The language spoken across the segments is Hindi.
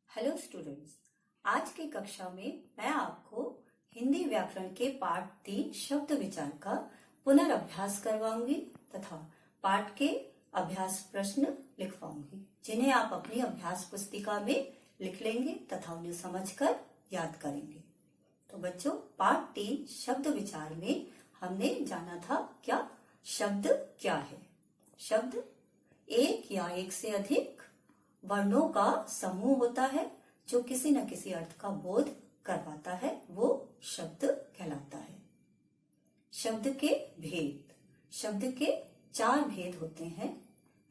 हेलो स्टूडेंट्स, आज की कक्षा में मैं आपको हिंदी व्याकरण के पाठ 3 शब्द विचार का पुनर्अभ्यास करवाऊंगी तथा पाठ के अभ्यास प्रश्न लिखवाऊंगी, जिन्हें आप अपनी अभ्यास पुस्तिका में लिख लेंगे तथा उन्हें समझकर याद करेंगे। तो बच्चों, पाठ 3 शब्द विचार में हमने जाना था क्या शब्द क्या है। शब्द एक या एक से अधिक वर्णों का समूह होता है जो किसी न किसी अर्थ का बोध करवाता है, वो शब्द कहलाता है। शब्द के भेद। शब्द के 4 भेद होते हैं।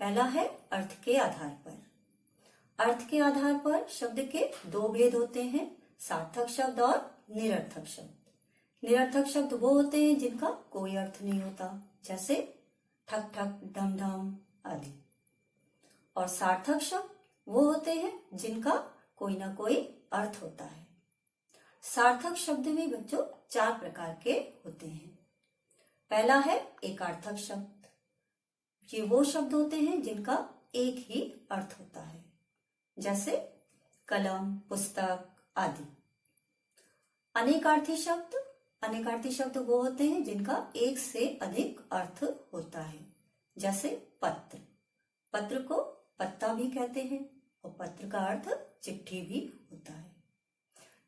पहला है अर्थ के आधार पर। अर्थ के आधार पर शब्द के 2 भेद होते हैं, सार्थक शब्द और निरर्थक शब्द। निरर्थक शब्द वो होते हैं जिनका कोई अर्थ नहीं होता, जैसे ठक ठक, ढम ढम आदि। और सार्थक शब्द वो होते हैं जिनका कोई ना कोई अर्थ होता है। सार्थक शब्द में बच्चों 4 प्रकार के होते हैं। पहला है एकार्थक शब्द। ये वो शब्द होते हैं जिनका एक ही अर्थ होता है, जैसे कलम, पुस्तक आदि। अनेकार्थी शब्द। अनेकार्थी शब्द वो होते हैं जिनका एक से अधिक अर्थ होता है, जैसे पत्र। पत्र को पत्ता भी कहते हैं और पत्र का अर्थ चिट्ठी भी होता है।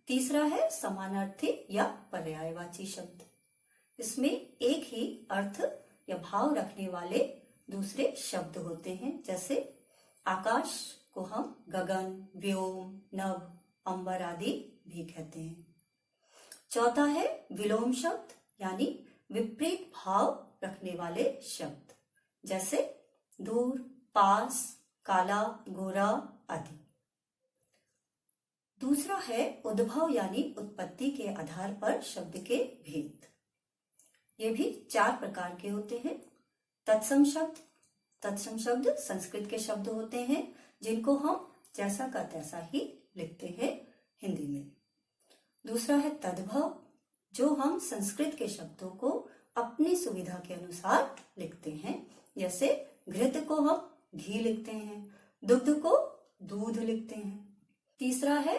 तीसरा है समानार्थी या पर्यायवाची शब्द। इसमें एक ही अर्थ या भाव रखने वाले दूसरे शब्द होते हैं, जैसे आकाश को हम गगन, व्योम, नभ, अंबर आदि भी कहते हैं। चौथा है विलोम शब्द, यानी विपरीत भाव रखने वाले शब्द, जैसे दूर, पास, काला, गोरा आदि। दूसरा है उद्भव यानी उत्पत्ति के आधार पर शब्द के भेद। ये भी 4 प्रकार के होते हैं। तत्सम शब्द। तत्सम शब्द संस्कृत के शब्द होते हैं जिनको हम जैसा का तैसा ही लिखते हैं हिंदी में। दूसरा है तद्भव, जो हम संस्कृत के शब्दों को अपनी सुविधा के अनुसार लिखते हैं, जैसे घृत को हम घी लिखते हैं, दुग्ध को दूध लिखते हैं। तीसरा है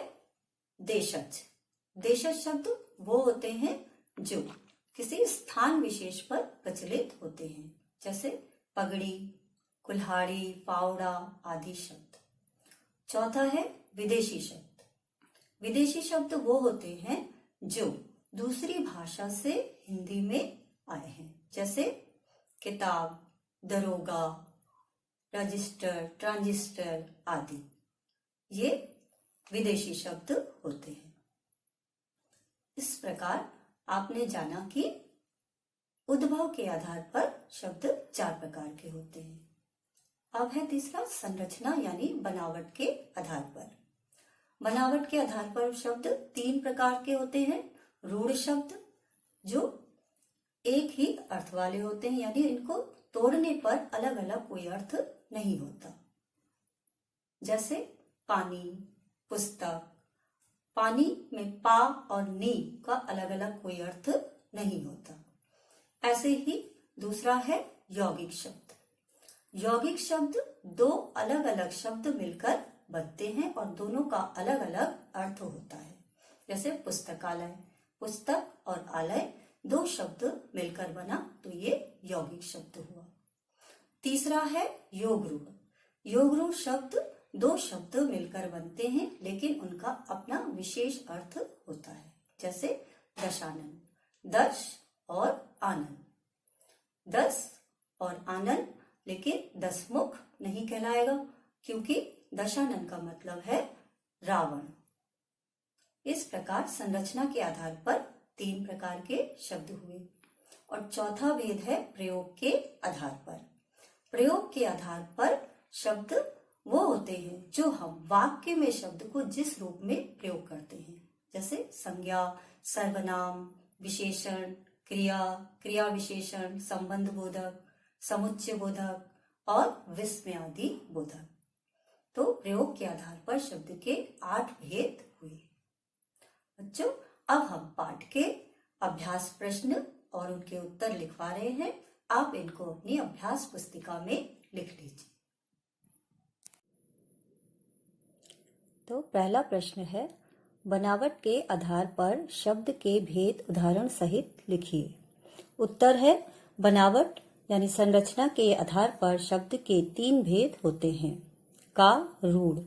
देशज। देशज शब्द वो होते हैं जो किसी स्थान विशेष पर प्रचलित होते हैं, जैसे पगड़ी, कुल्हाड़ी, फावड़ा आदि शब्द। चौथा है विदेशी शब्द। विदेशी शब्द वो होते हैं जो दूसरी भाषा से हिंदी में आए हैं, जैसे किताब, दरोगा, रजिस्टर, ट्रांजिस्टर आदि। ये विदेशी शब्द होते हैं। इस प्रकार आपने जाना कि उद्भव के आधार पर शब्द 4 प्रकार के होते हैं। अब है तीसरा संरचना यानी बनावट के आधार पर। बनावट के आधार पर शब्द 3 प्रकार के होते हैं। रूढ़ शब्द, जो एक ही अर्थ वाले होते हैं, यानी इनको तोड़ने पर अलग अलग कोई अर्थ नहीं होता, जैसे पानी, पुस्तक। पानी में पा और नी का अलग अलग कोई अर्थ नहीं होता। ऐसे ही दूसरा है यौगिक शब्द। यौगिक शब्द 2 अलग अलग शब्द मिलकर बनते हैं और दोनों का अलग अलग अर्थ होता है, जैसे पुस्तकालय। पुस्तक और आलय 2 शब्द मिलकर बना तो ये यौगिक शब्द हुआ। तीसरा है योगरूढ़। योगरूढ़ शब्द 2 शब्द मिलकर बनते हैं, लेकिन उनका अपना विशेष अर्थ होता है, जैसे दशानन। दश और आनंद। 10 और आनंद, लेकिन 10 मुख नहीं कहलाएगा, क्योंकि दशानन का मतलब है रावण। इस प्रकार संरचना के आधार पर 3 प्रकार के शब्द हुए। और चौथा भेद है प्रयोग के आधार पर। प्रयोग के आधार पर शब्द वो होते हैं जो हम वाक्य में शब्द को जिस रूप में प्रयोग करते हैं, जैसे संज्ञा, सर्वनाम, विशेषण, क्रिया, क्रिया विशेषण, संबंध बोधक, समुच्चय बोधक और विस्मय आदि बोधक। तो प्रयोग के आधार पर शब्द के 8 भेद हुए। बच्चों, अब हम पाठ के अभ्यास प्रश्न और उनके उत्तर लिखवा रहे हैं। आप इनको अपनी अभ्यास पुस्तिका में लिख लीजिए। तो पहला प्रश्न है, बनावट के आधार पर शब्द के भेद उदाहरण सहित लिखिए। उत्तर है, बनावट यानी संरचना के आधार पर शब्द के 3 भेद होते हैं। का, रूढ़,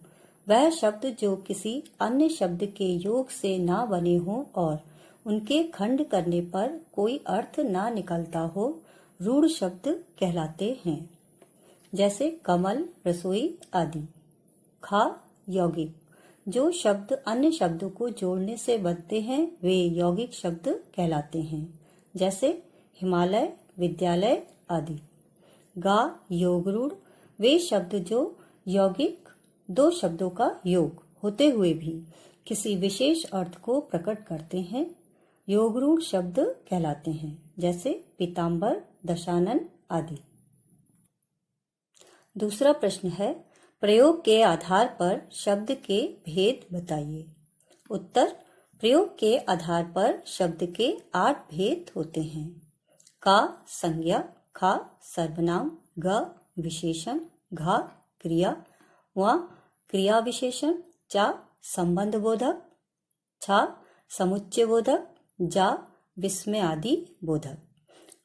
वह शब्द जो किसी अन्य शब्द के योग से ना बने हों और उनके खंड करने पर कोई अर्थ ना निकलता हो, रूढ़ शब्द कहलाते हैं, जैसे कमल, रसोई आदि। खा, यौगिक, जो शब्द अन्य शब्दों को जोड़ने से बनते हैं वे यौगिक शब्द कहलाते हैं, जैसे हिमालय, विद्यालय आदि। गा, योग रूढ़, वे शब्द जो यौगिक 2 शब्दों का योग होते हुए भी किसी विशेष अर्थ को प्रकट करते हैं, योग रूढ़ शब्द कहलाते हैं, जैसे पीताम्बर, दशानन आदि। दूसरा प्रश्न है, प्रयोग के आधार पर शब्द के भेद बताइए। उत्तर, प्रयोग के आधार पर शब्द के 8 भेद होते हैं। का, संज्ञा, खा, सर्वनाम, ग, विशेषण, घा, क्रिया, वा, क्रिया विशेषण, चा, संबंध बोधक, छा, समुच्चय बोधक, जा, विस्मय आदि बोधक।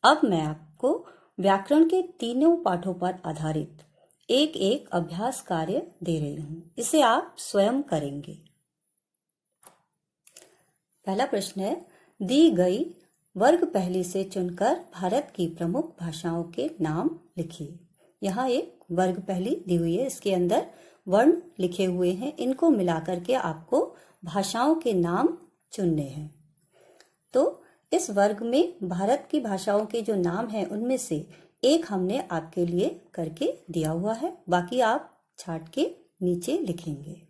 अब मैं आपको व्याकरण के तीनों पाठों पर आधारित एक एक अभ्यास कार्य दे रही हूँ, इसे आप स्वयं करेंगे। पहला प्रश्न है, दी गई वर्ग पहली से चुनकर भारत की प्रमुख भाषाओं के नाम लिखिए। यहाँ एक वर्ग पहली दी हुई है, इसके अंदर वर्ण लिखे हुए हैं, इनको मिलाकर के आपको भाषाओं के नाम चुनने हैं। तो इस वर्ग में भारत की भाषाओं के जो नाम हैं उनमें से एक हमने आपके लिए करके दिया हुआ है, बाकी आप छाट के नीचे लिखेंगे।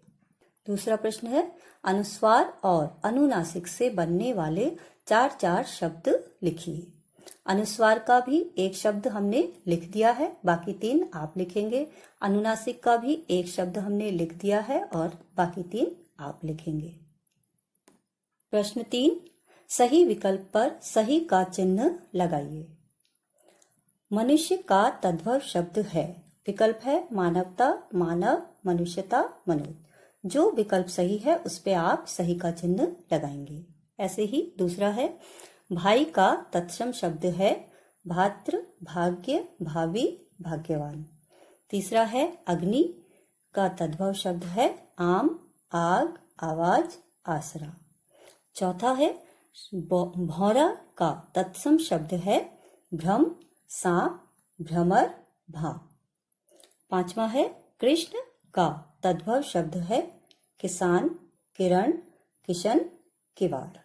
दूसरा प्रश्न है, अनुस्वार और अनुनासिक से बनने वाले 4 शब्द लिखिए। अनुस्वार का भी एक शब्द हमने लिख दिया है, बाकी 3 आप लिखेंगे। अनुनासिक का भी एक शब्द हमने लिख दिया है और बाकी 3 आप लिखेंगे। प्रश्न 3, सही विकल्प पर सही का चिन्ह लगाइए। मनुष्य का तद्भव शब्द है, विकल्प है मानवता, मानव, मनुष्यता, मनुष्य। जो विकल्प सही है उस पे आप सही का चिन्ह लगाएंगे। ऐसे ही दूसरा है, भाई का तत्सम शब्द है भाद्र, भाग्य, भावी, भाग्यवान। तीसरा है, अग्नि का तद्भव शब्द है आम, आग, आवाज, आसरा। चौथा है, भौरा का तत्सम शब्द है भ्रम, सांप, भ्रमर, भाप। पांचवा है, कृष्ण का तद्भव शब्द है किसान, किरण, किशन, किवाड़।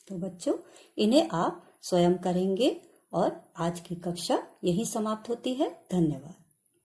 तो बच्चों, इन्हें आप स्वयं करेंगे और आज की कक्षा यही समाप्त होती है। धन्यवाद।